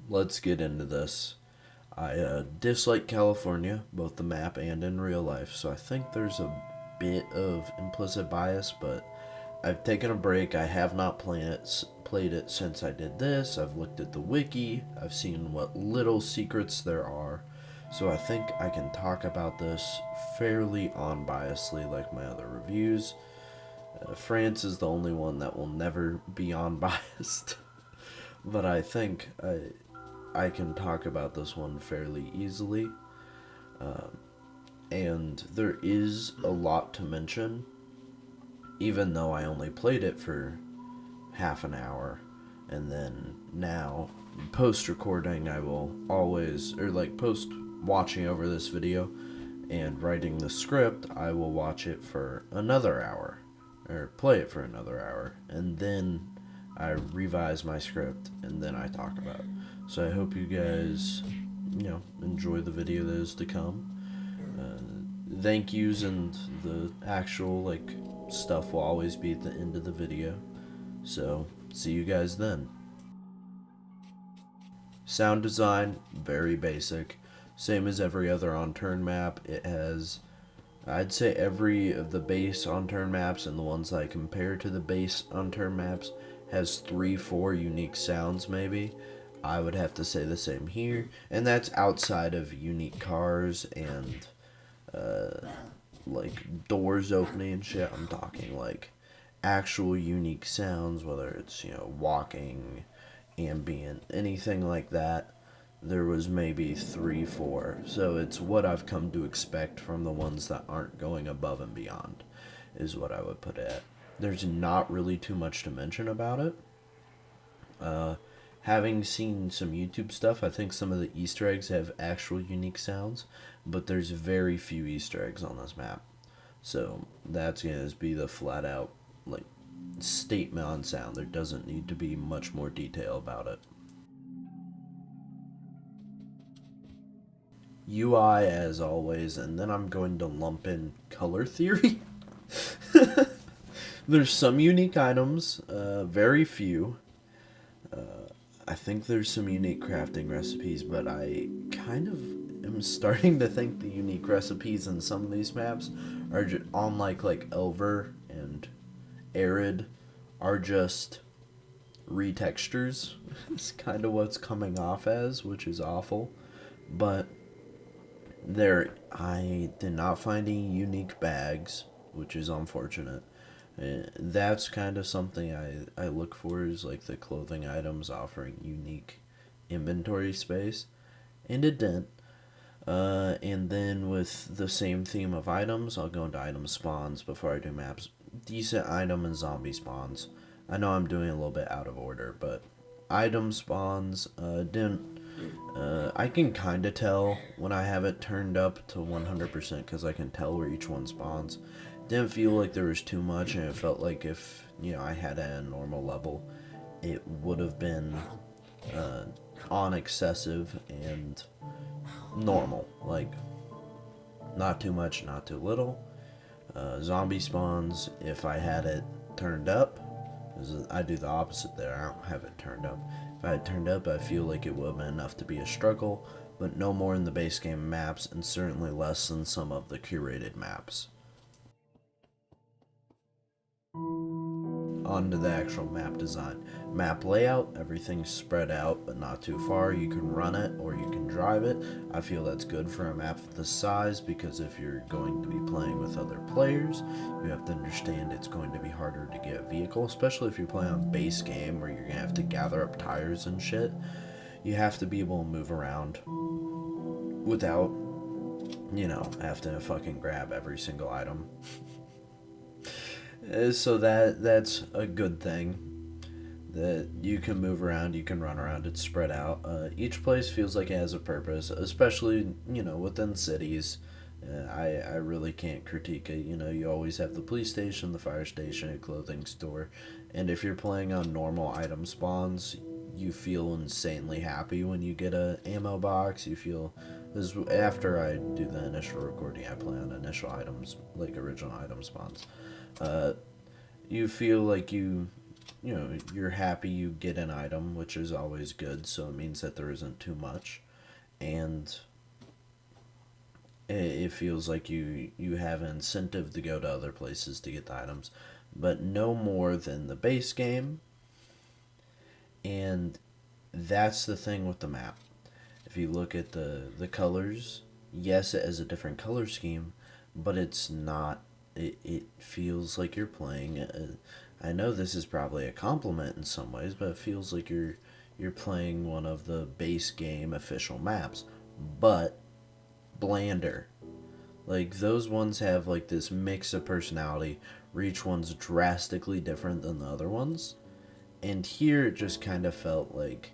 let's get into this. I dislike California, both the map and in real life, so I think there's a bit of implicit bias, but I've taken a break. I have not played it since I did this. I've looked at the wiki, I've seen what little secrets there are, so I think I can talk about this fairly unbiasedly like my other reviews. France is the only one that will never be unbiased, but I think I can talk about this one fairly easily. And there is a lot to mention, even though I only played it for half an hour. And then now, post recording, I will always, or like post watching over this video and writing the script, I will watch it for another hour, or play it for another hour, and then I revise my script, and then I talk about it. So I hope you guys, enjoy the video that is to come. Thank yous and the actual, stuff will always be at the end of the video. So, see you guys then. Sound design, very basic. Same as every other Unturned map. It has, I'd say every of the base Unturned maps and the ones I compare to the base Unturned maps has 3-4 unique sounds maybe. I would have to say the same here. And that's outside of unique cars and, doors opening and shit. I'm talking, actual unique sounds, whether it's, walking, ambient, anything like that. There was maybe 3-4. So it's what I've come to expect from the ones that aren't going above and beyond, is what I would put it at. There's not really too much to mention about it. Having seen some YouTube stuff, I think some of the Easter eggs have actual unique sounds, but there's very few Easter eggs on this map. So that's going to be the flat out, statement on sound. There doesn't need to be much more detail about it. UI as always, and then I'm going to lump in color theory. There's some unique items, very few. I think there's some unique crafting recipes, but I kind of am starting to think the unique recipes in some of these maps are just, on like Elver and Arid, are just retextures. It's kind of what's coming off as, which is awful. But I did not find any unique bags, which is unfortunate. That's kind of something I look for, is the clothing items offering unique inventory space, and it didn't. And then with the same theme of items, I'll go into item spawns before I do maps. Decent item and zombie spawns. I know I'm doing a little bit out of order, but item spawns didn't. I can kind of tell when I have it turned up to 100% because I can tell where each one spawns. Didn't feel like there was too much, and it felt like if I had it at a normal level, it would have been on excessive and normal. Not too much, not too little. Zombie spawns, if I had it turned up, I do the opposite there. I don't have it turned up. If I had it turned up, I feel like it would have been enough to be a struggle, but no more in the base game maps, and certainly less than some of the curated maps. Onto the actual map design. Map layout, everything's spread out but not too far. You can run it or you can drive it. I feel that's good for a map of this size, because if you're going to be playing with other players, you have to understand it's going to be harder to get a vehicle, especially if you're playing on base game where you're going to have to gather up tires and shit. You have to be able to move around without, having to fucking grab every single item. So that's a good thing, that you can move around, you can run around, it's spread out. Each place feels like it has a purpose, especially, within cities. I really can't critique it. You always have the police station, the fire station, a clothing store, and if you're playing on normal item spawns, you feel insanely happy when you get a ammo box. You feel, this after I do the initial recording, I play on initial items, original item spawns. You feel like you you're happy you get an item, which is always good, so it means that there isn't too much. And it feels like you have an incentive to go to other places to get the items, but no more than the base game. And that's the thing with the map. If you look at the colors, yes, it has a different color scheme, but it's not. It feels like you're playing. I know this is probably a compliment in some ways, but it feels like you're playing one of the base game official maps, but blander. Like those ones have like this mix of personality, where each one's drastically different than the other ones. And here it just kind of felt like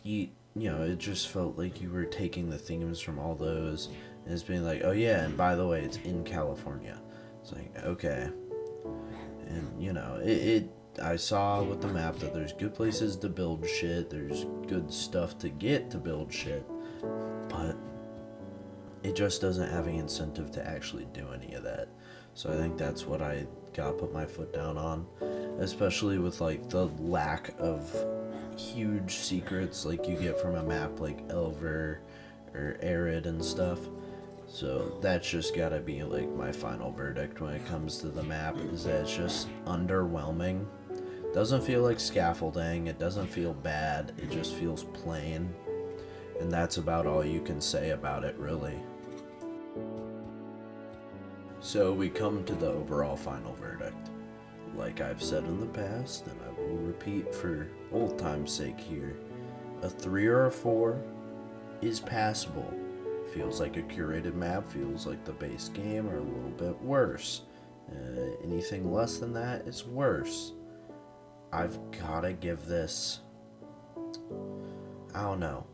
it just felt like you were taking the themes from all those and it's being like, oh yeah, and by the way, it's in California. It's like, okay. And I saw with the map that there's good places to build shit, there's good stuff to get to build shit, but it just doesn't have any incentive to actually do any of that. So I think that's what I gotta put my foot down on, especially with like the lack of huge secrets like you get from a map like Elver or Arid and stuff. So that's just gotta be like my final verdict when it comes to the map, is that it's just underwhelming. Doesn't feel like scaffolding, it doesn't feel bad, it just feels plain. And that's about all you can say about it, really. So we come to the overall final verdict. Like I've said in the past, and I will repeat for old time's sake here, a 3 or a 4 is passable. Feels like a curated map, feels like the base game, or a little bit worse. Anything less than that is worse. I've gotta give this, I don't know,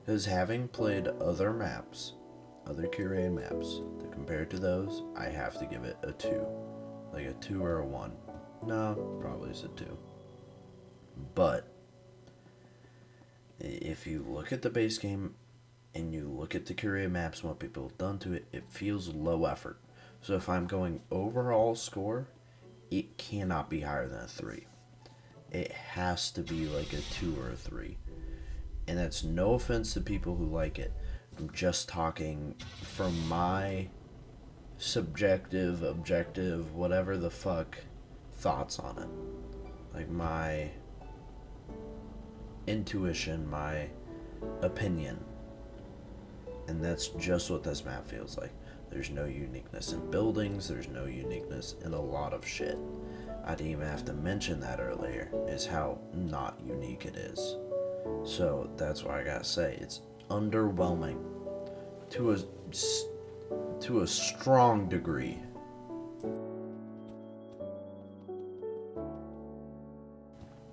because having played other maps, other curated maps, to compare to those, I have to give it a 2. Like a 2 or a 1. No, probably it's a 2. But if you look at the base game and you look at the curated maps and what people have done to it, it feels low effort. So if I'm going overall score, it cannot be higher than a 3. It has to be like a 2 or a 3. And that's no offense to people who like it. I'm just talking from my subjective, objective, whatever the fuck thoughts on it. Like my intuition, my opinion. And that's just what this map feels like. There's no uniqueness in buildings, there's no uniqueness in a lot of shit. I didn't even have to mention that earlier, is how not unique it is. So that's why I gotta say, it's underwhelming to a strong degree.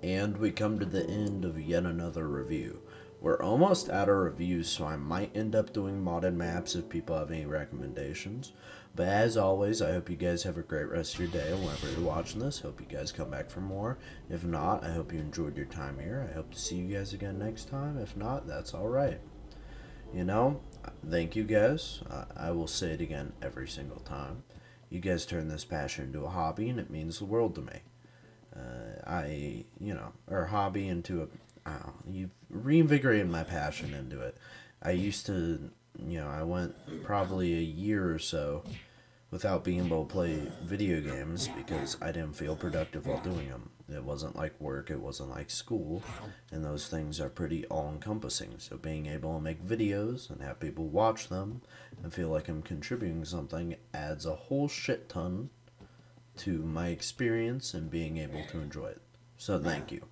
And we come to the end of yet another review. We're almost out of reviews, so I might end up doing modded maps if people have any recommendations. But as always, I hope you guys have a great rest of your day whenever you're watching this. Hope you guys come back for more. If not, I hope you enjoyed your time here. I hope to see you guys again next time. If not, that's alright. Thank you guys. I will say it again every single time. You guys turn this passion into a hobby, and it means the world to me. Or hobby into you've reinvigorated my passion into it. I used to, I went probably a year or so without being able to play video games because I didn't feel productive while doing them. It wasn't like work, it wasn't like school, and those things are pretty all-encompassing. So being able to make videos and have people watch them and feel like I'm contributing something adds a whole shit ton to my experience and being able to enjoy it. So thank you.